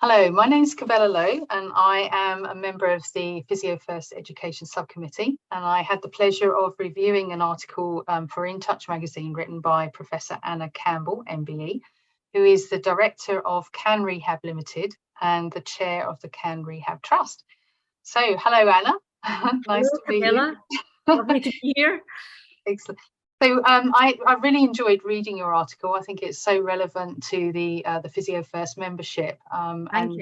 Hello, my name is Cabella Lowe and I am a member of the Physio First Education Subcommittee, and I had the pleasure of reviewing an article for In Touch magazine written by Professor Anna Campbell, MBE, who is the director of CanRehab Limited and the chair of the CanRehab Trust. So hello Anna, nice to meet you. Lovely to be here. Excellent. So I really enjoyed reading your article. I think it's so relevant to the Physio First membership and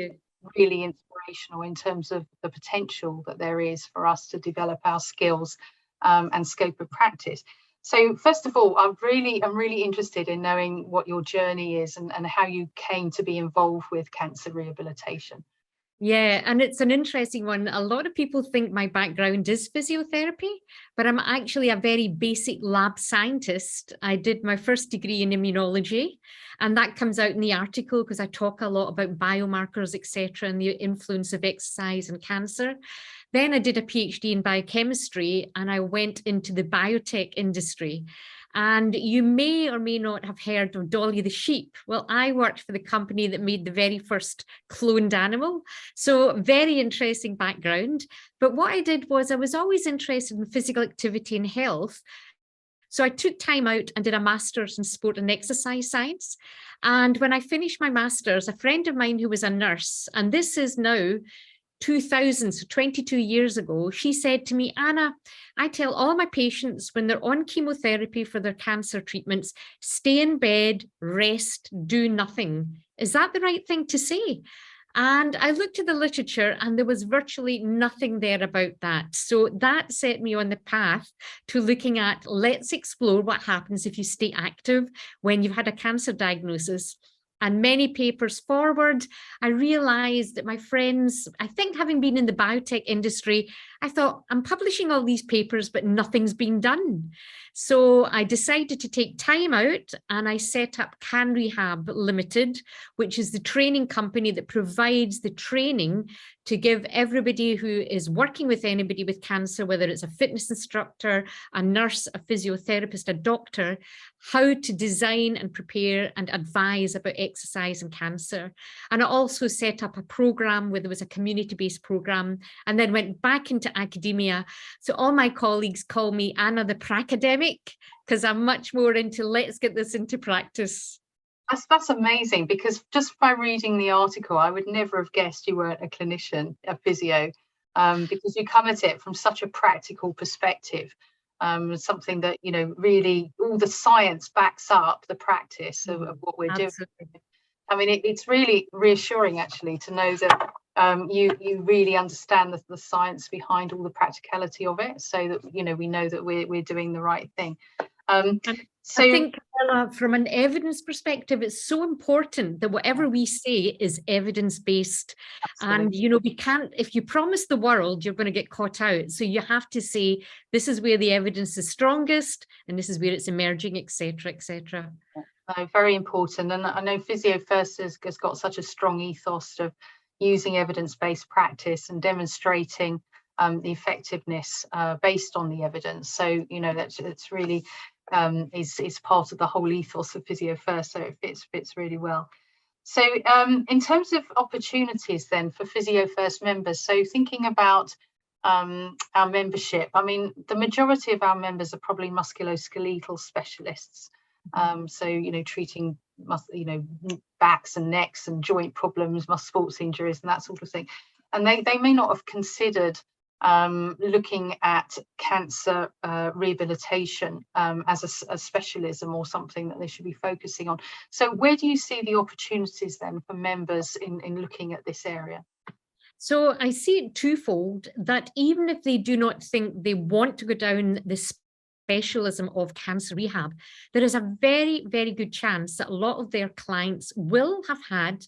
really inspirational in terms of the potential that there is for us to develop our skills and scope of practice. So first of all, I'm really interested in knowing what your journey is and how you came to be involved with cancer rehabilitation. Yeah, and it's an interesting one. A lot of people think my background is physiotherapy, but I'm actually a very basic lab scientist. I did my first degree in immunology, and that comes out in the article because I talk a lot about biomarkers, etc., and the influence of exercise and cancer. Then I did a PhD in biochemistry, and I went into the biotech industry. And you may or may not have heard of Dolly the sheep. Well, I worked for the company that made the very first cloned animal. So very interesting background. But what I did was I was always interested in physical activity and health. So I took time out and did a master's in sport and exercise science. And when I finished my master's, a friend of mine who was a nurse, and this is now 2000, so 22 years ago, she said to me, Anna, I tell all my patients when they're on chemotherapy for their cancer treatments, stay in bed, rest, do nothing. Is that the right thing to say? And I looked at the literature and there was virtually nothing there about that. So that set me on the path to looking at, let's explore what happens if you stay active when you've had a cancer diagnosis. And many papers forward, I realized that my friends, I think having been in the biotech industry, I thought I'm publishing all these papers, but nothing's been done. So I decided to take time out and I set up CanRehab Limited, which is the training company that provides the training to give everybody who is working with anybody with cancer, whether it's a fitness instructor, a nurse, a physiotherapist, a doctor, how to design and prepare and advise about exercise and cancer. And I also set up a program where there was a community-based program and then went back into academia. So all my colleagues call me Anna the Pracademic because I'm much more into let's get this into practice. That's amazing, because just by reading the article, I would never have guessed you weren't a clinician, a physio, because you come at it from such a practical perspective. Something that, you know, really all the science backs up the practice of what we're doing. I mean, it's really reassuring actually to know that you really understand the science behind all the practicality of it, so that, you know, we know that we're doing the right thing. So I think, from an evidence perspective, it's so important that whatever we say is evidence-based. And, you know, we can't, if you promise the world, you're going to get caught out. So you have to say, this is where the evidence is strongest, and this is where it's emerging, etc., etc. Very important. And I know Physio First has got such a strong ethos of using evidence-based practice and demonstrating the effectiveness based on the evidence. So, you know, that's really is part of the whole ethos of Physio First, so it fits really well. So in terms of opportunities then for Physio First members, so thinking about our membership, I mean, the majority of our members are probably musculoskeletal specialists, so, you know, treating backs and necks and joint problems, sports injuries and that sort of thing, and they may not have considered looking at cancer rehabilitation as a specialism or something that they should be focusing on. So where do you see the opportunities then for members in looking at this area? So I see it twofold, that even if they do not think they want to go down this specialism of cancer rehab, there is a very, very good chance that a lot of their clients will have had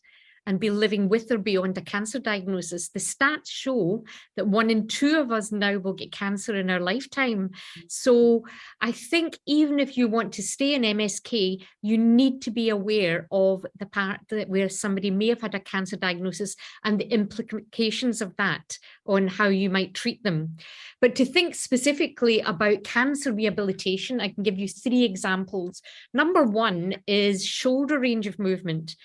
and be living with or beyond a cancer diagnosis. The stats show that 1 in 2 of us now will get cancer in our lifetime. So I think even if you want to stay in MSK, you need to be aware of the part that where somebody may have had a cancer diagnosis and the implications of that on how you might treat them. But to think specifically about cancer rehabilitation, I can give you 3 examples. Number 1 is shoulder range of movement.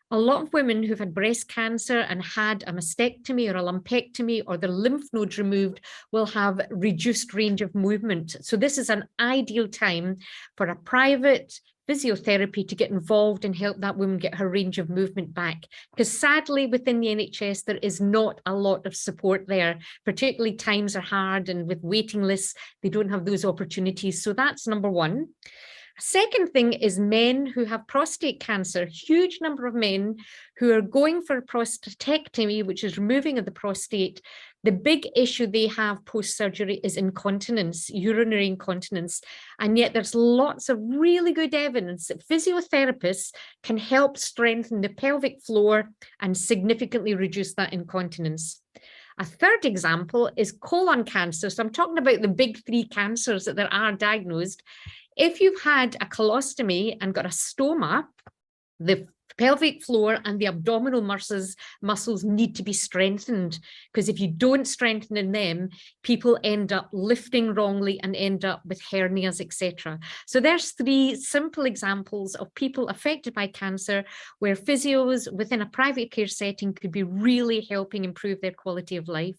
A lot of women who've had breast cancer and had a mastectomy or a lumpectomy or their lymph nodes removed will have reduced range of movement. So this is an ideal time for a private physiotherapy to get involved and help that woman get her range of movement back. Because sadly, within the NHS, there is not a lot of support there, particularly times are hard and with waiting lists, they don't have those opportunities. So that's number one. Second thing is men who have prostate cancer, huge number of men who are going for a prostatectomy, which is removing of the prostate. The big issue they have post-surgery is incontinence, urinary incontinence. And yet there's lots of really good evidence that physiotherapists can help strengthen the pelvic floor and significantly reduce that incontinence. A third example is colon cancer. So I'm talking about the big three cancers that there are diagnosed. If you've had a colostomy and got a stoma, the pelvic floor and the abdominal muscles need to be strengthened, because if you don't strengthen them, people end up lifting wrongly and end up with hernias, etc. So there's three simple examples of people affected by cancer where physios within a private care setting could be really helping improve their quality of life.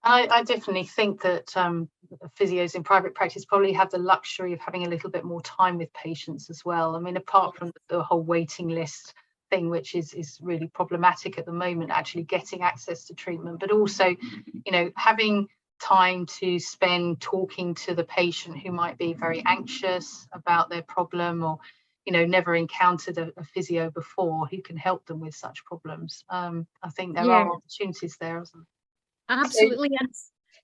I definitely think that physios in private practice probably have the luxury of having a little bit more time with patients as well. I mean, apart from the whole waiting list thing, which is really problematic at the moment, actually getting access to treatment, but also, you know, having time to spend talking to the patient who might be very anxious about their problem, or, you know, never encountered a physio before who can help them with such problems. I think there are opportunities there, isn't there? Absolutely. And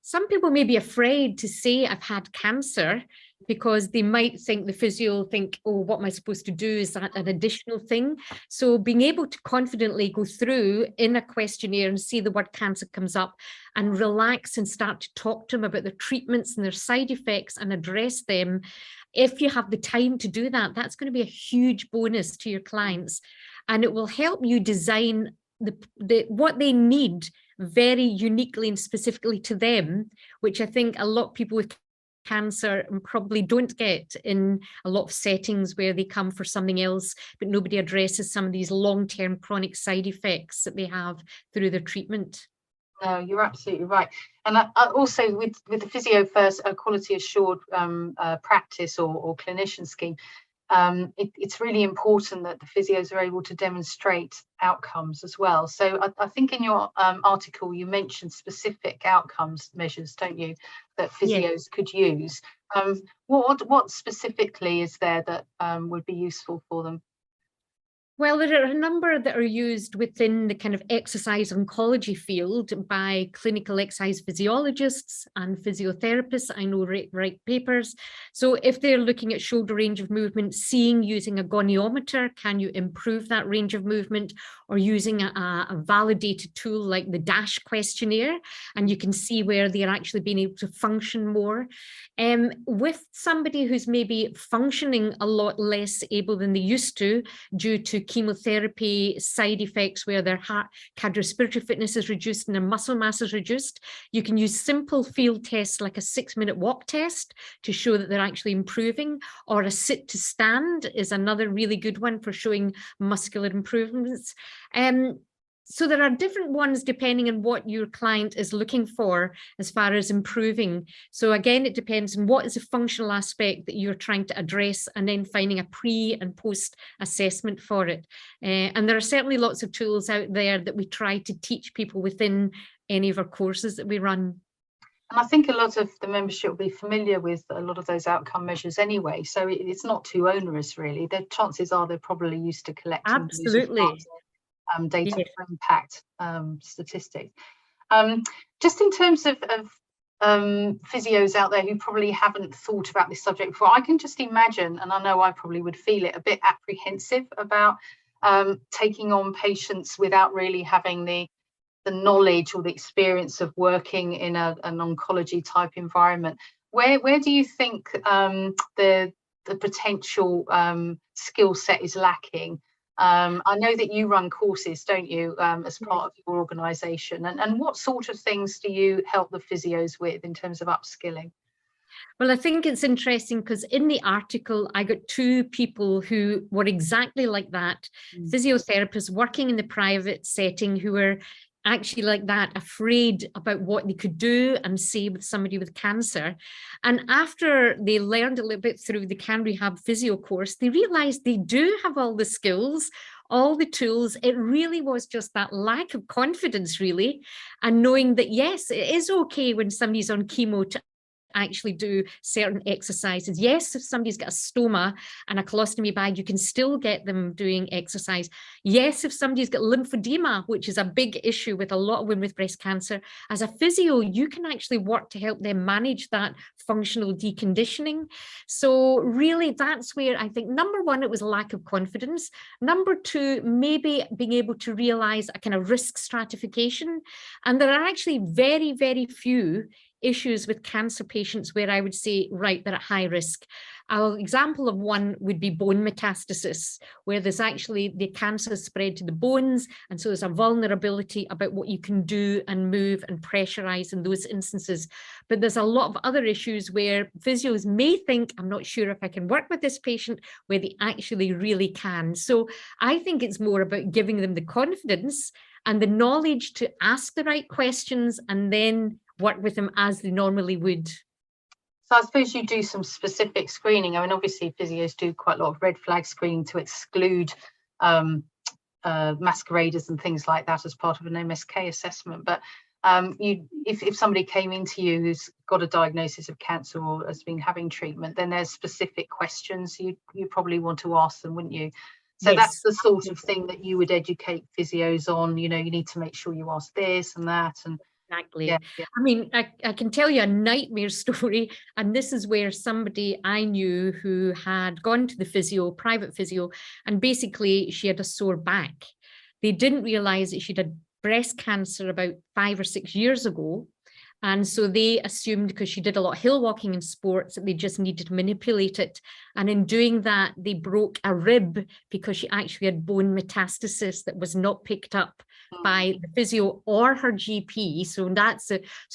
some people may be afraid to say I've had cancer because they might think the physio will think, oh, what am I supposed to do? Is that an additional thing? So being able to confidently go through in a questionnaire and see the word cancer comes up and relax and start to talk to them about their treatments and their side effects and address them. If you have the time to do that, that's going to be a huge bonus to your clients, and it will help you design what they need very uniquely and specifically to them, which I think a lot of people with cancer probably don't get in a lot of settings where they come for something else, but nobody addresses some of these long-term chronic side effects that they have through their treatment. No, you're absolutely right. And I also with the Physio First quality assured practice or clinician scheme, it's really important that the physios are able to demonstrate outcomes as well. So I think in your article you mentioned specific outcomes measures, don't you, that physios could use. What specifically is there that would be useful for them? Well, there are a number that are used within the kind of exercise oncology field by clinical exercise physiologists and physiotherapists. I know write papers. So if they're looking at shoulder range of movement, seeing using a goniometer, can you improve that range of movement, or using a validated tool like the DASH questionnaire, and you can see where they're actually being able to function more. With somebody who's maybe functioning a lot less able than they used to due to chemotherapy side effects, where their heart cardiorespiratory fitness is reduced and their muscle mass is reduced, you can use simple field tests like a 6-minute walk test to show that they're actually improving, or a sit to stand is another really good one for showing muscular improvements. So there are different ones depending on what your client is looking for as far as improving. So again, it depends on what is the functional aspect that you're trying to address, and then finding a pre and post assessment for it. And there are certainly lots of tools out there that we try to teach people within any of our courses that we run. And I think a lot of the membership will be familiar with a lot of those outcome measures anyway, so it's not too onerous really. The chances are they're probably used to collecting Absolutely. data for impact statistics. Just in terms of physios out there who probably haven't thought about this subject before, I can just imagine, and I know I probably would feel it, a bit apprehensive about taking on patients without really having the knowledge or the experience of working in an oncology type environment. Where do you think the potential skill set is lacking? I know that you run courses, don't you, as part of your organisation, and what sort of things do you help the physios with in terms of upskilling? Well, I think it's interesting because in the article, I got two people who were exactly like that, physiotherapists working in the private setting who were actually like that, afraid about what they could do and say with somebody with cancer. And after they learned a little bit through the CanRehab physio course, they realized they do have all the skills, all the tools. It really was just that lack of confidence, really, and knowing that, yes, it is okay when somebody's on chemo to actually do certain exercises. Yes, if somebody's got a stoma and a colostomy bag, you can still get them doing exercise. Yes, if somebody's got lymphedema, which is a big issue with a lot of women with breast cancer, as a physio, you can actually work to help them manage that functional deconditioning. So really, that's where I think, number one, it was a lack of confidence. Number two, maybe being able to realize a kind of risk stratification. And there are actually very, very few issues with cancer patients where I would say, right, they're at high risk. An example of one would be bone metastasis, where there's actually the cancer spread to the bones. And so there's a vulnerability about what you can do and move and pressurize in those instances. But there's a lot of other issues where physios may think, I'm not sure if I can work with this patient, where they actually really can. So I think it's more about giving them the confidence and the knowledge to ask the right questions and then work with them as they normally would. So I suppose you do some specific screening. I mean, obviously physios do quite a lot of red flag screening to exclude masqueraders and things like that as part of an MSK assessment. But if somebody came into you who's got a diagnosis of cancer or has been having treatment, then there's specific questions you probably want to ask them, wouldn't you? So yes, that's the sort of thing that you would educate physios on. You know, you need to make sure you ask this and that. And exactly. Yeah. I mean, I can tell you a nightmare story. And this is where somebody I knew who had gone to the physio, private physio, and basically she had a sore back. They didn't realize that she'd had breast cancer about 5 or 6 years ago. And so they assumed, because she did a lot of hill walking in sports, that they just needed to manipulate it. And in doing that, they broke a rib because she actually had bone metastasis that was not picked up by the physio or her GP. So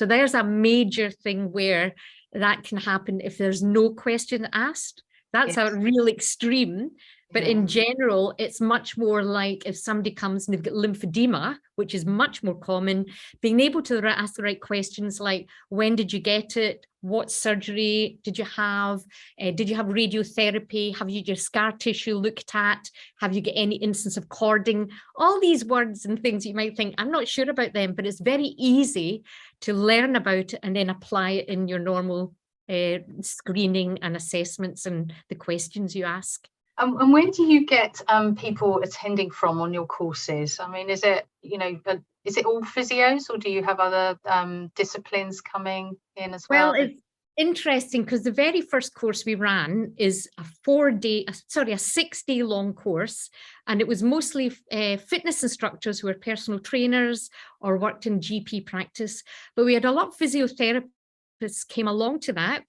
there's a major thing where that can happen if there's no question asked. That's a real extreme. But in general, it's much more like if somebody comes and they've got lymphedema, which is much more common, being able to ask the right questions like, when did you get it? What surgery did you have? Did you have radiotherapy? Have you your scar tissue looked at? Have you got any instance of cording? All these words and things you might think, I'm not sure about them, but it's very easy to learn about it and then apply it in your normal screening and assessments and the questions you ask. And where do you get people attending from on your courses? I mean, is it all physios, or do you have other disciplines coming in as well? Well, it's interesting because the very first course we ran is a 6-day long course, and it was mostly fitness instructors who were personal trainers or worked in GP practice, but we had a lot of physiotherapists came along to that,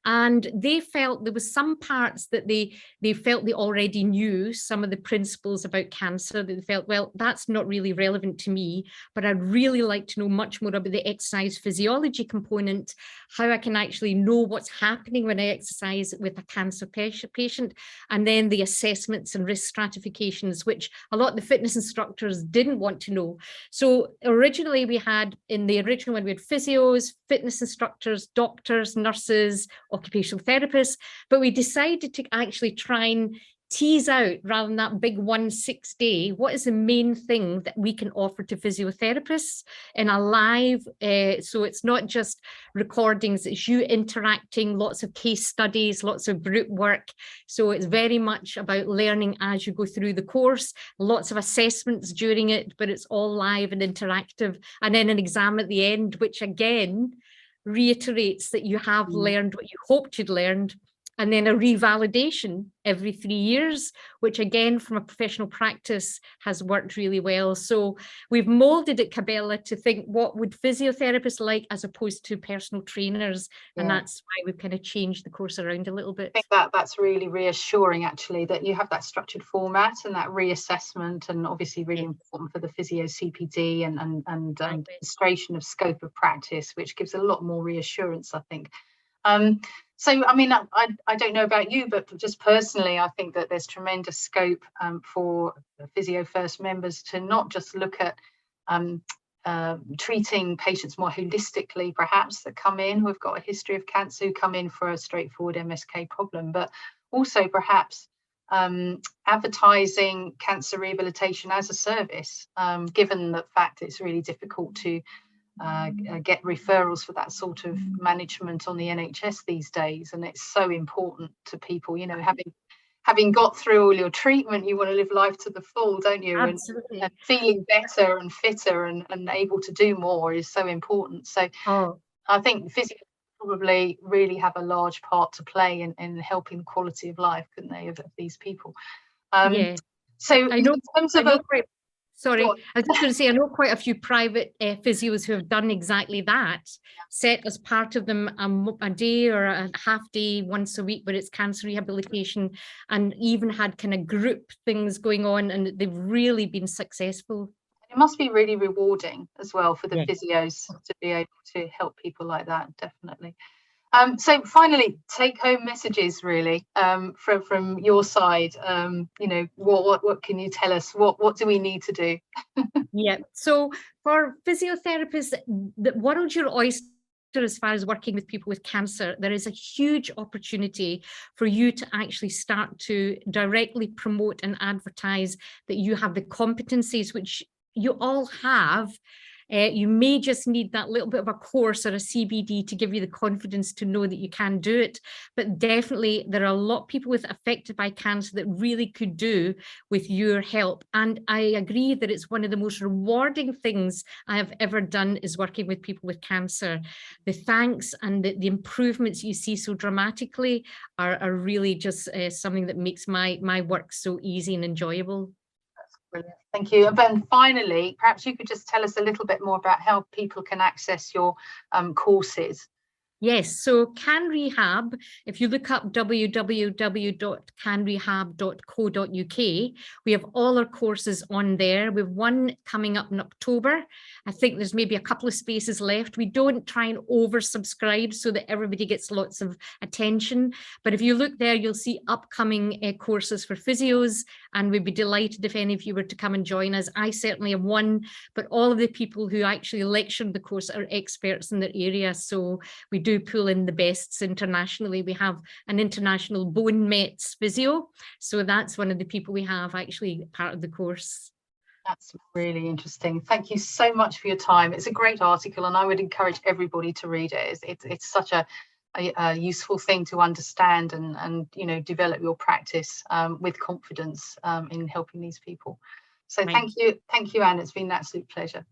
and they felt there was some parts that they felt they already knew some of the principles about cancer, that they felt, well, that's not really relevant to me, but I'd really like to know much more about the exercise physiology component, how I can actually know what's happening when I exercise with a cancer patient, and then the assessments and risk stratifications, which a lot of the fitness instructors didn't want to know. So originally we had physios, fitness instructors, doctors, nurses, occupational therapists, but we decided to actually try and tease out, rather than that big 1-6 day, what is the main thing that we can offer to physiotherapists in a live, so it's not just recordings, it's you interacting, lots of case studies, lots of group work. So it's very much about learning as you go through the course, lots of assessments during it, but it's all live and interactive, and then an exam at the end, which again reiterates that you have learned what you hoped you'd learned, and then a revalidation every 3 years, which again, from a professional practice, has worked really well. So we've molded it, Cabella, to think, what would physiotherapists like as opposed to personal trainers? Yeah. And that's why we've kind of changed the course around a little bit. I think that's really reassuring, actually, that you have that structured format and that reassessment, and obviously really important for the physio CPD and demonstration of scope of practice, which gives a lot more reassurance, I think. So, I mean, I don't know about you, but just personally, I think that there's tremendous scope for Physio First members to not just look at treating patients more holistically, perhaps, that come in, who've got a history of cancer, who come in for a straightforward MSK problem, but also perhaps advertising cancer rehabilitation as a service, given the fact it's really difficult to get referrals for that sort of management on the NHS these days, and it's so important to people. You know, having got through all your treatment, you want to live life to the full, don't you? Absolutely. And feeling better and fitter and able to do more is so important. So I think physios probably really have a large part to play in helping quality of life, couldn't they, of these people? Yeah. So I know, in terms of sorry, I was just going to say, I know quite a few private physios who have done exactly that, set as part of them a day or a half day once a week where it's cancer rehabilitation, and even had kind of group things going on, and they've really been successful. It must be really rewarding as well for the physios to be able to help people like that, definitely. So finally, take home messages really from your side. You know, what can you tell us? What do we need to do? Yeah, so for physiotherapists, the world's your oyster as far as working with people with cancer. There is a huge opportunity for you to actually start to directly promote and advertise that you have the competencies, which you all have. You may just need that little bit of a course or a CBD to give you the confidence to know that you can do it. But definitely there are a lot of people affected by cancer that really could do with your help. And I agree that it's one of the most rewarding things I have ever done is working with people with cancer. The thanks and the improvements you see so dramatically are really just something that makes my work so easy and enjoyable. Brilliant. Thank you. And then finally, perhaps you could just tell us a little bit more about how people can access your courses. Yes, so CanRehab, if you look up www.canrehab.co.uk, we have all our courses on there. We have one coming up in October. I think there's maybe a couple of spaces left. We don't try and oversubscribe so that everybody gets lots of attention. But if you look there, you'll see upcoming courses for physios, and we'd be delighted if any of you were to come and join us. I certainly have one, but all of the people who actually lectured the course are experts in their area. So we do pull in the bests internationally. We have an international bone mets physio. So that's one of the people we have actually part of the course. That's really interesting. Thank you so much for your time. It's a great article, and I would encourage everybody to read it. It's such a useful thing to understand and you know, develop your practice with confidence in helping these people. So thank you, Anne. It's been an absolute pleasure.